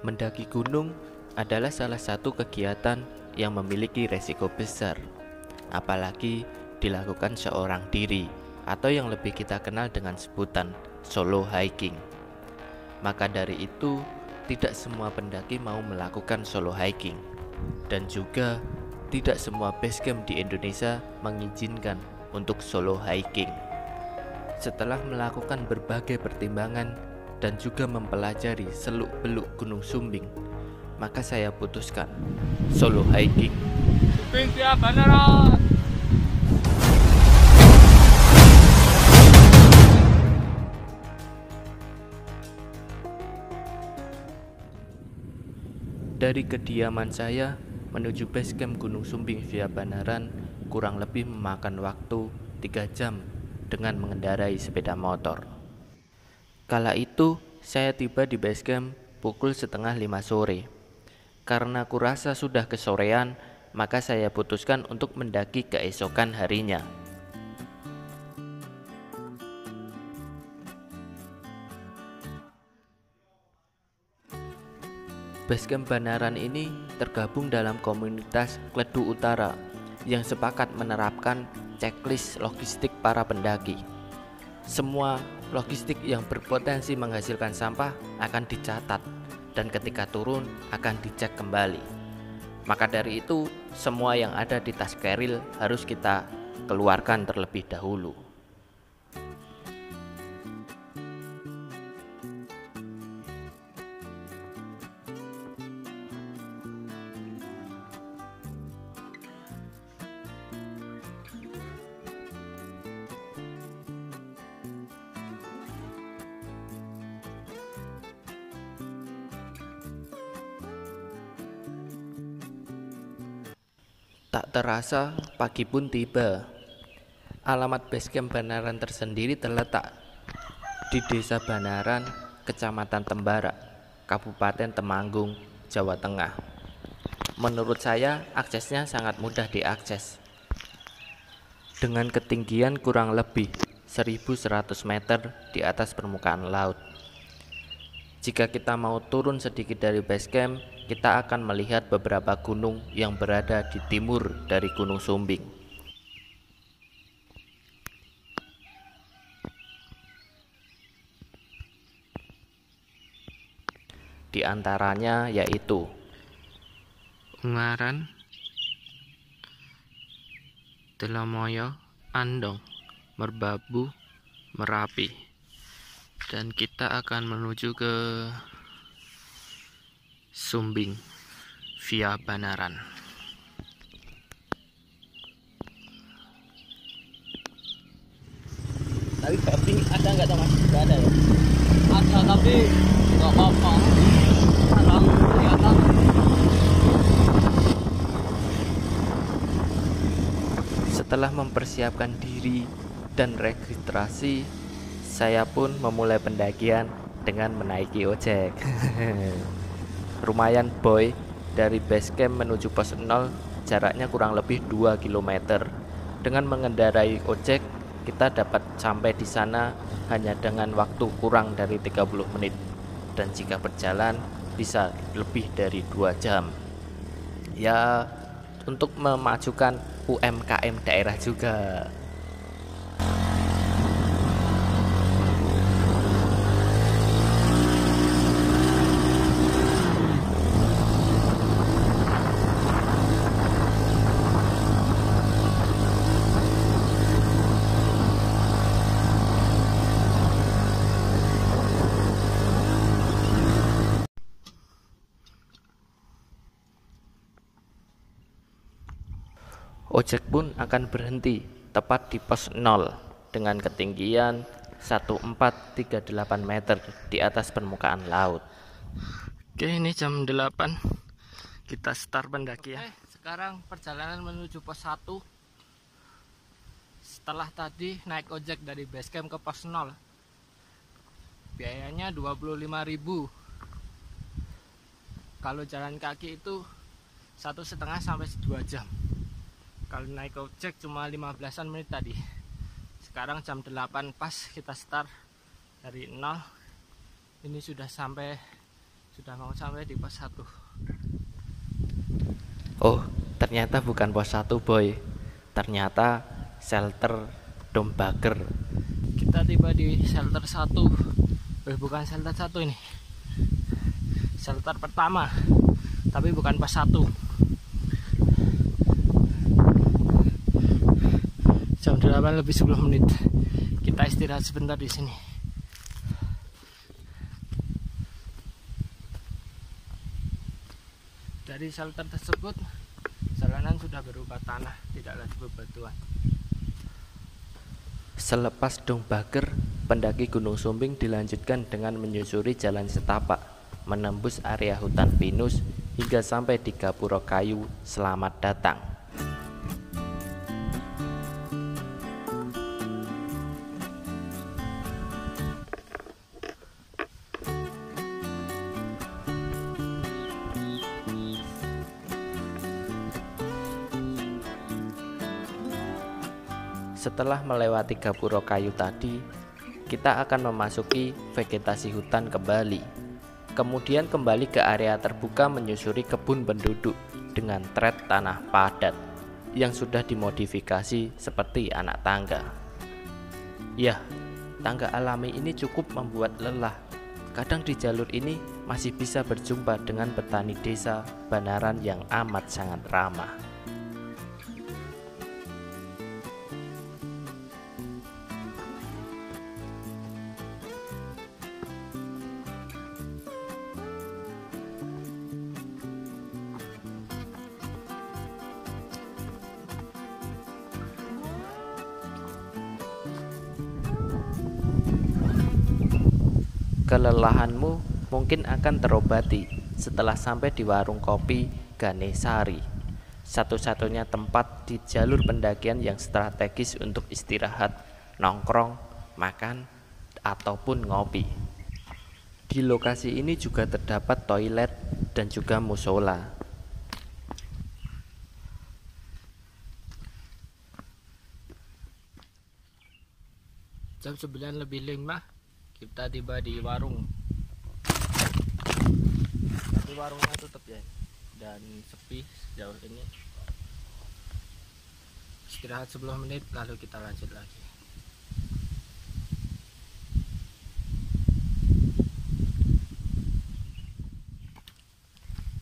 Mendaki gunung adalah salah satu kegiatan yang memiliki resiko besar, apalagi dilakukan seorang diri atau yang lebih kita kenal dengan sebutan solo hiking. Maka dari itu, tidak semua pendaki mau melakukan solo hiking, dan juga tidak semua base camp di Indonesia mengizinkan untuk solo hiking. Setelah melakukan berbagai pertimbangan dan juga mempelajari seluk-beluk Gunung Sumbing, maka saya putuskan solo hiking. Sumbing Via Banaran. Dari kediaman saya menuju base camp Gunung Sumbing via Banaran kurang lebih memakan waktu 3 jam dengan mengendarai sepeda motor. Kala itu saya tiba di base camp pukul setengah 5 sore. Karena kurasa sudah kesorean, maka saya putuskan untuk mendaki keesokan harinya. Basecamp Banaran ini tergabung dalam komunitas Kledu Utara yang sepakat menerapkan checklist logistik para pendaki. Semua logistik yang berpotensi menghasilkan sampah akan dicatat dan ketika turun akan dicek kembali. Maka dari itu, semua yang ada di tas keril harus kita keluarkan terlebih dahulu. Tak terasa pagi pun tiba. Alamat basecamp Banaran tersendiri terletak di Desa Banaran, Kecamatan Tembara, Kabupaten Temanggung, Jawa Tengah. Menurut saya aksesnya sangat mudah diakses. Dengan ketinggian kurang lebih 1100 meter di atas permukaan laut. Jika kita mau turun sedikit dari base camp, kita akan melihat beberapa gunung yang berada di timur dari Gunung Sumbing. Di antaranya yaitu Ungaran, Telomoyo, Andong, Merbabu, Merapi. Dan kita akan menuju ke Sumbing via Banaran. Tapi babi ada nggak Thomas? Nggak ada ya? Ada tapi nggak apa-apa. Sekarang kelihatan. Setelah mempersiapkan diri dan registrasi, saya pun memulai pendakian dengan menaiki ojek. Lumayan boy, dari base camp menuju pos 0 jaraknya kurang lebih 2 km. Dengan mengendarai ojek, kita dapat sampai di sana hanya dengan waktu kurang dari 30 menit. Dan jika berjalan bisa lebih dari 2 jam. Ya, untuk memajukan UMKM daerah juga. Ojek pun akan berhenti tepat di pos 0 dengan ketinggian 1438 meter di atas permukaan laut. Oke, ini jam 8 kita start pendakian. Sekarang perjalanan menuju pos 1. Setelah tadi naik ojek dari base camp ke pos 0. Biayanya 25.000. Kalau jalan kaki itu 1,5 sampai 2 jam. Kalau naik ojek cuma 15-an menit tadi. Sekarang jam 8 pas kita start dari 0. Ini sudah sampai Sudah mau sampai di pos 1. Oh, ternyata bukan pos 1 boy. Ternyata shelter Dombager. Kita tiba di shelter 1. Bukan shelter 1 ini. Shelter pertama. Tapi bukan pos 1. Jam 8 lebih 10 menit. Kita istirahat sebentar di sini. Dari shelter tersebut, jalanan sudah berupa tanah, tidak lagi bebatuan. Selepas Dombager, pendaki Gunung Sumbing dilanjutkan dengan menyusuri jalan setapak, menembus area hutan pinus hingga sampai di Gapura Kayu. Selamat datang. Setelah melewati Gapura Kayu tadi, kita akan memasuki vegetasi hutan kembali. Kemudian kembali ke area terbuka menyusuri kebun penduduk dengan trek tanah padat yang sudah dimodifikasi seperti anak tangga. Yah, tangga alami ini cukup membuat lelah. Kadang di jalur ini masih bisa berjumpa dengan petani desa Banaran yang amat sangat ramah. Kelelahanmu mungkin akan terobati setelah sampai di warung kopi Ganesari, satu-satunya tempat di jalur pendakian yang strategis untuk istirahat, nongkrong, makan, ataupun ngopi. Di lokasi ini juga terdapat toilet dan juga musola. Jam 9 lebih 5 kita tiba di warung. Tapi warungnya tutup ya, dan sepi sejauh ini. Istirahat 10 menit lalu kita lanjut lagi.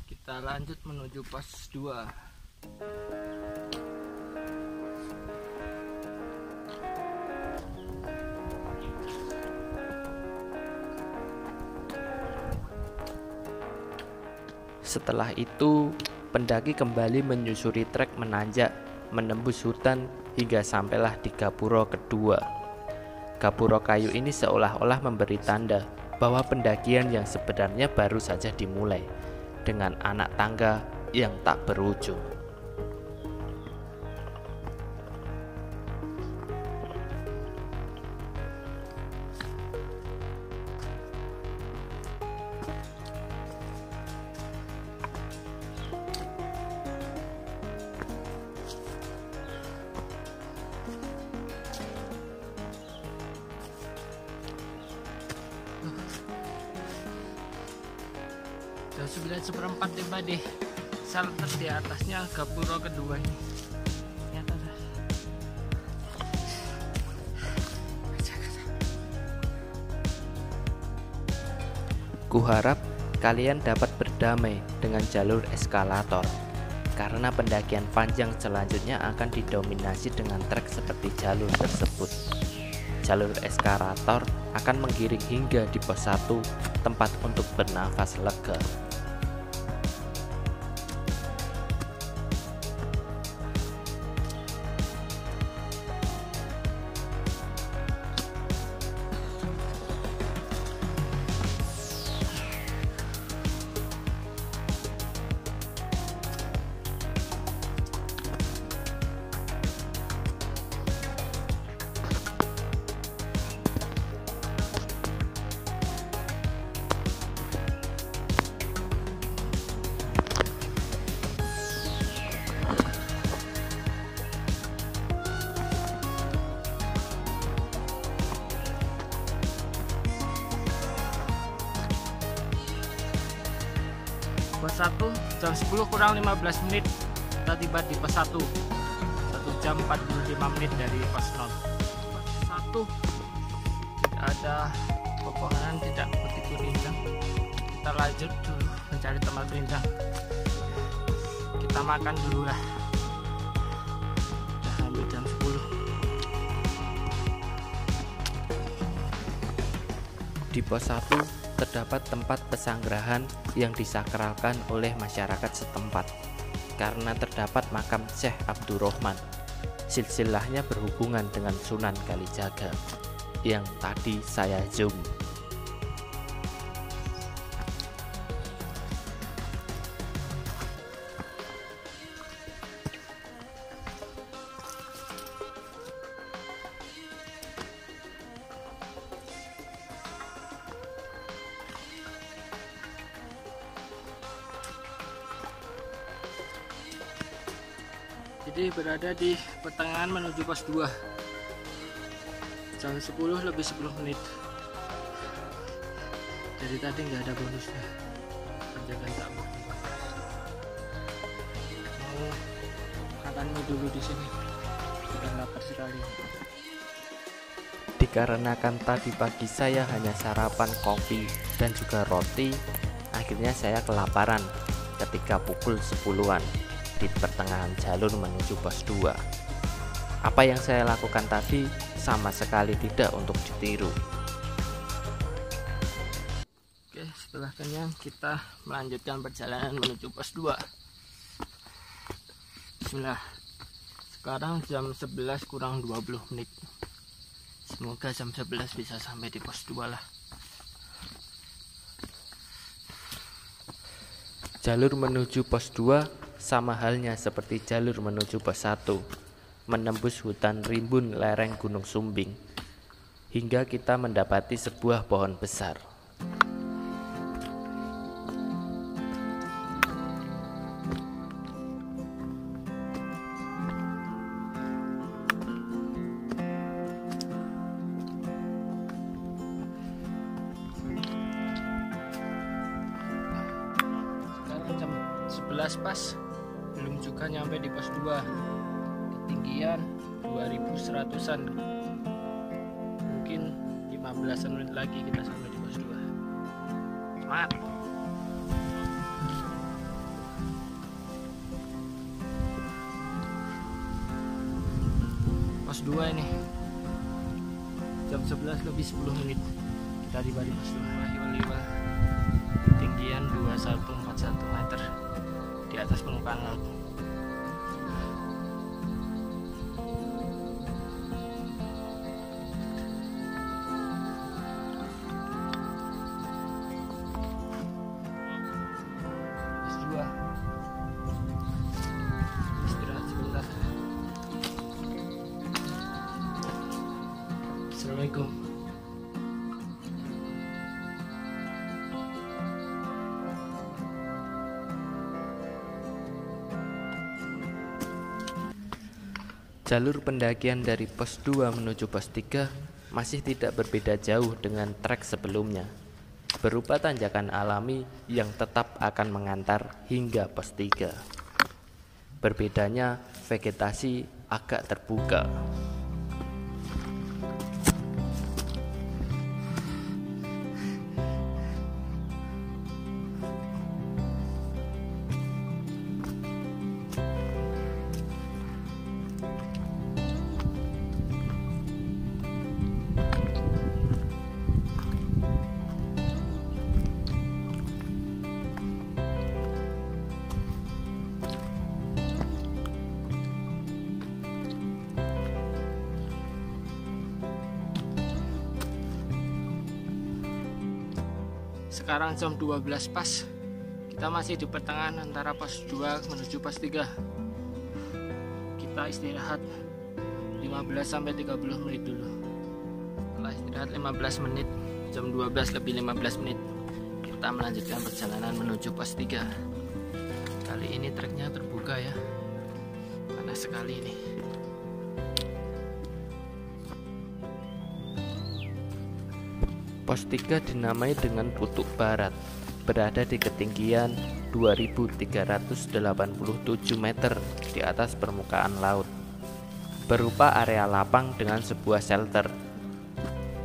Kita lanjut menuju pos 2. Setelah itu, pendaki kembali menyusuri trek menanjak, menembus hutan hingga sampailah di Gapura kedua. Gapura Kayu ini seolah-olah memberi tanda bahwa pendakian yang sebenarnya baru saja dimulai, dengan anak tangga yang tak berujung. Jam 9:15 tiba di shelter di atasnya Gapura kedua ini. Kuharap kalian dapat berdamai dengan jalur eskalator, karena pendakian panjang selanjutnya akan didominasi dengan trek seperti jalur tersebut. Jalur eskalator akan menggiring hingga di pos 1, tempat untuk bernafas lega. Pos 1 jam 10 kurang 15 menit kita tiba di pos 1. 1 jam 45 menit dari pos 0. Pos 1 tidak ada pepohonan, tidak begitu rindang. Kita lanjut dulu mencari tempat rindang. Kita makan dulu lah. Udah hampir jam 10. Di pos 1 terdapat tempat pesanggrahan yang disakralkan oleh masyarakat setempat karena terdapat makam Syekh Abdurrahman. Silsilahnya berhubungan dengan Sunan Kalijaga yang tadi saya zoom. Jadi berada di pertengahan menuju pos 2. Jam 10 lebih 10 menit. Jadi tadi nggak ada bonusnya. Kerjakan tak mau makan mie dulu di sini. Sudah lapar sekali. Dikarenakan tadi pagi saya hanya sarapan kopi dan juga roti, akhirnya saya kelaparan ketika pukul 10-an di pertengahan jalur menuju pos 2. Apa yang saya lakukan tadi sama sekali tidak untuk ditiru. Oke, setelah kenyang kita melanjutkan perjalanan menuju pos 2. Bismillah. Sekarang jam 11 kurang 20 menit. Semoga jam 11 bisa sampai di pos 2 lah. Jalur menuju pos 2 sama halnya seperti jalur menuju pos 1, menembus hutan rimbun lereng Gunung Sumbing, hingga kita mendapati sebuah pohon besar. Sekarang jam 11 pas. Belum juga nyampe di pos 2. Ketinggian 2100-an. Mungkin 15 menit lagi kita sampai di pos 2. Semangat. Pos 2 ini. Jam 11 lebih 10 menit. Kita tiba di pos 2. Ketinggian 2141 meter di atas permukaan laut. Pos 2. Istirahat sebentar. Assalamualaikum. Jalur pendakian dari pos 2 menuju pos 3 masih tidak berbeda jauh dengan trek sebelumnya, berupa tanjakan alami yang tetap akan mengantar hingga pos 3. Berbedanya vegetasi agak terbuka. Sekarang jam 12 pas. Kita masih di pertengahan antara pos 2 menuju pos 3. Kita istirahat 15 sampai 30 menit dulu. Setelah istirahat 15 menit, jam 12 lebih 15 menit, kita melanjutkan perjalanan menuju pos 3. Kali ini treknya terbuka ya. Panas sekali ini. Pos 3 dinamai dengan Putuk Barat, berada di ketinggian 2.387 meter di atas permukaan laut, berupa area lapang dengan sebuah shelter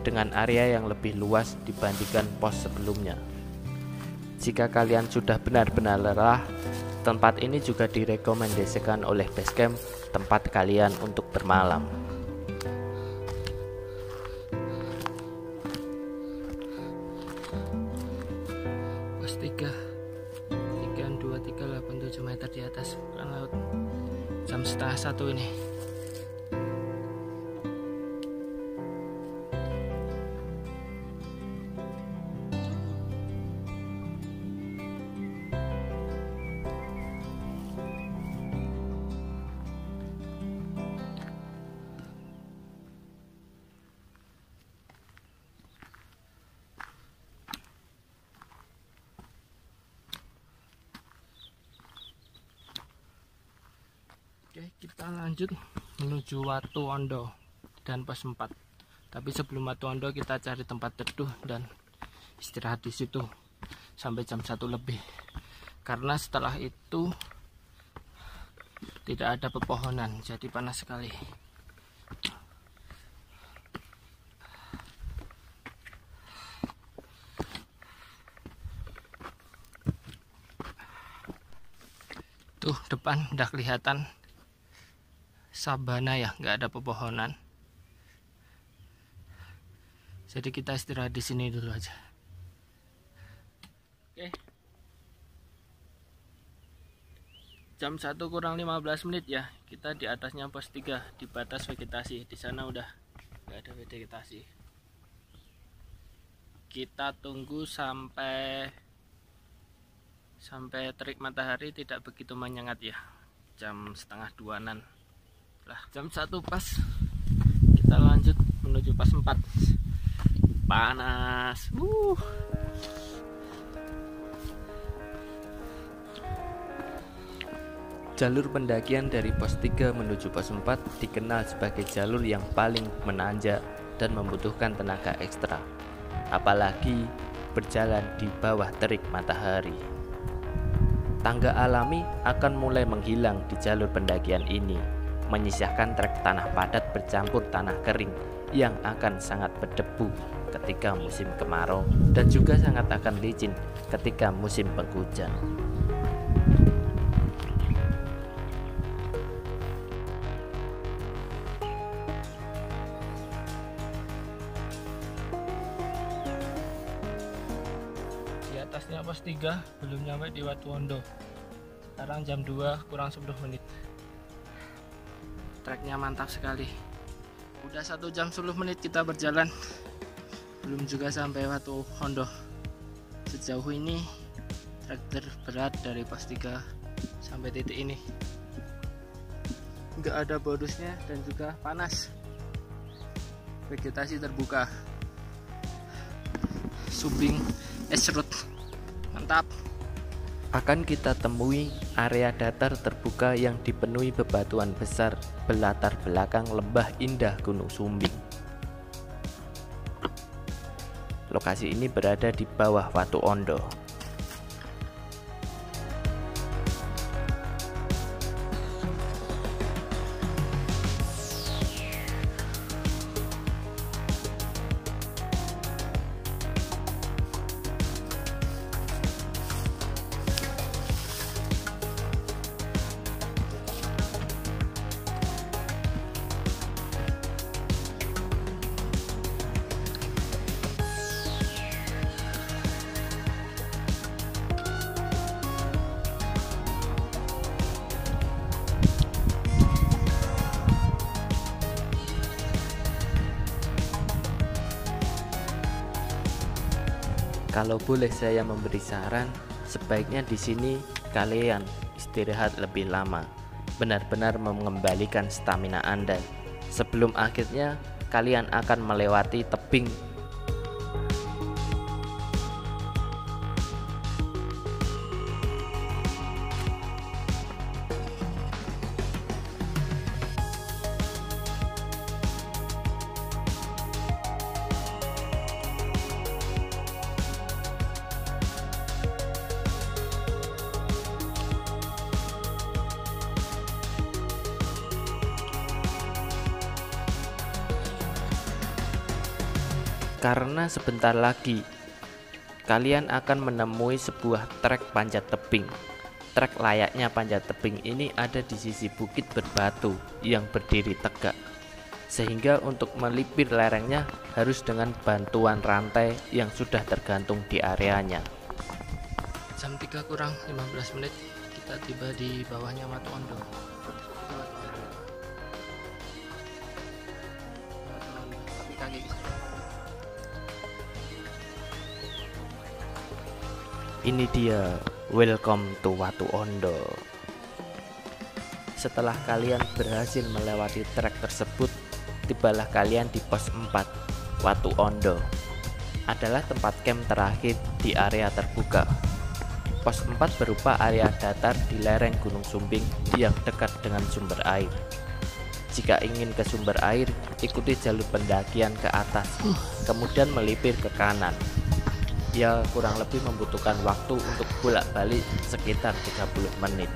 dengan area yang lebih luas dibandingkan pos sebelumnya. Jika kalian sudah benar-benar lelah, tempat ini juga direkomendasikan oleh Basecamp tempat kalian untuk bermalam. Pos 3 2387 meter di atas permukaan laut. Jam setengah 1 ini. Oke, kita lanjut menuju Watu Ondo dan pos 4. Tapi sebelum Watu Ondo kita cari tempat teduh dan istirahat di situ sampai jam 1 lebih. Karena setelah itu tidak ada pepohonan, jadi panas sekali. Tuh depan udah kelihatan sabana ya, nggak ada pepohonan. Jadi kita istirahat di sini dulu aja. Oke. Jam 1 kurang 15 menit ya. Kita di atasnya pos 3 di batas vegetasi. Di sana udah nggak ada vegetasi. Kita tunggu sampai terik matahari tidak begitu menyengat ya. Jam setengah 2-an. Lah, jam 1 pas kita lanjut menuju pos 4. Panas. Jalur pendakian dari pos 3 menuju pos 4 dikenal sebagai jalur yang paling menanjak dan membutuhkan tenaga ekstra, apalagi berjalan di bawah terik matahari. Tangga alami akan mulai menghilang di jalur pendakian ini, menyisakan trek tanah padat bercampur tanah kering yang akan sangat berdebu ketika musim kemarau dan juga sangat akan licin ketika musim penghujan. Di atasnya pos 3 belum nyampe di Watu Ondo. Sekarang jam 2 kurang 10 menit. Treknya mantap sekali. Udah 1 jam 10 menit kita berjalan, belum juga sampai Watu Ondo. Sejauh ini trek terberat dari pos 3 sampai titik ini. Nggak ada bonusnya dan juga panas. Vegetasi terbuka, subing esrut, mantap. Akan kita temui area datar terbuka yang dipenuhi bebatuan besar berlatar belakang lembah indah Gunung Sumbing. Lokasi ini berada di bawah Watu Ondo. Kalau boleh saya memberi saran, sebaiknya di sini kalian istirahat lebih lama, benar-benar mengembalikan stamina Anda. Sebelum akhirnya kalian akan melewati tebing. karena sebentar lagi kalian akan menemui sebuah trek panjat tebing. Trek layaknya panjat tebing ini ada di sisi bukit berbatu yang berdiri tegak, sehingga untuk melipir lerengnya harus dengan bantuan rantai yang sudah tergantung di areanya. Jam 3 kurang 15 menit kita tiba di bawahnya Watu Ondo. Tapi kaki. Ini dia, welcome to Watu Ondo. Setelah kalian berhasil melewati trek tersebut, tibalah kalian di pos 4. Watu Ondo adalah tempat camp terakhir di area terbuka. Pos 4 berupa area datar di lereng Gunung Sumbing yang dekat dengan sumber air. Jika ingin ke sumber air, ikuti jalur pendakian ke atas, kemudian melipir ke kanan. Ya, kurang lebih membutuhkan waktu untuk bolak-balik sekitar 30 menit.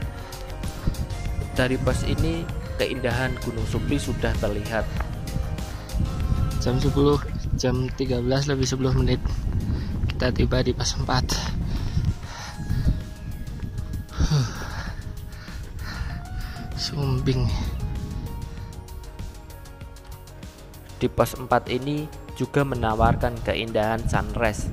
Dari pos ini, keindahan Gunung Sumbing sudah terlihat. Jam 13 lebih 10 menit kita tiba di pos 4. Sumbing. Di pos 4 ini juga menawarkan keindahan sunrise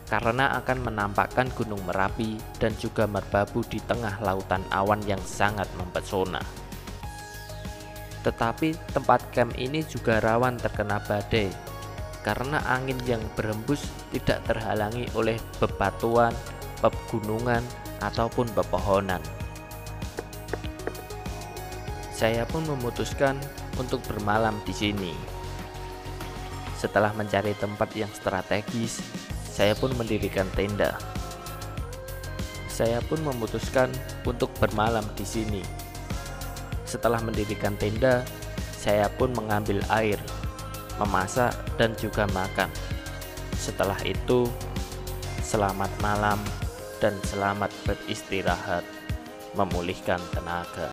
karena akan menampakkan Gunung Merapi dan juga Merbabu di tengah lautan awan yang sangat mempesona. Tetapi tempat camp ini juga rawan terkena badai karena angin yang berhembus tidak terhalangi oleh bebatuan, pegunungan, ataupun pepohonan. Saya pun memutuskan untuk bermalam di sini. Setelah mencari tempat yang strategis, saya pun mendirikan tenda. Saya pun memutuskan untuk bermalam di sini. Setelah mendirikan tenda, saya pun mengambil air, memasak, dan juga makan. Setelah itu, selamat malam dan selamat beristirahat, memulihkan tenaga.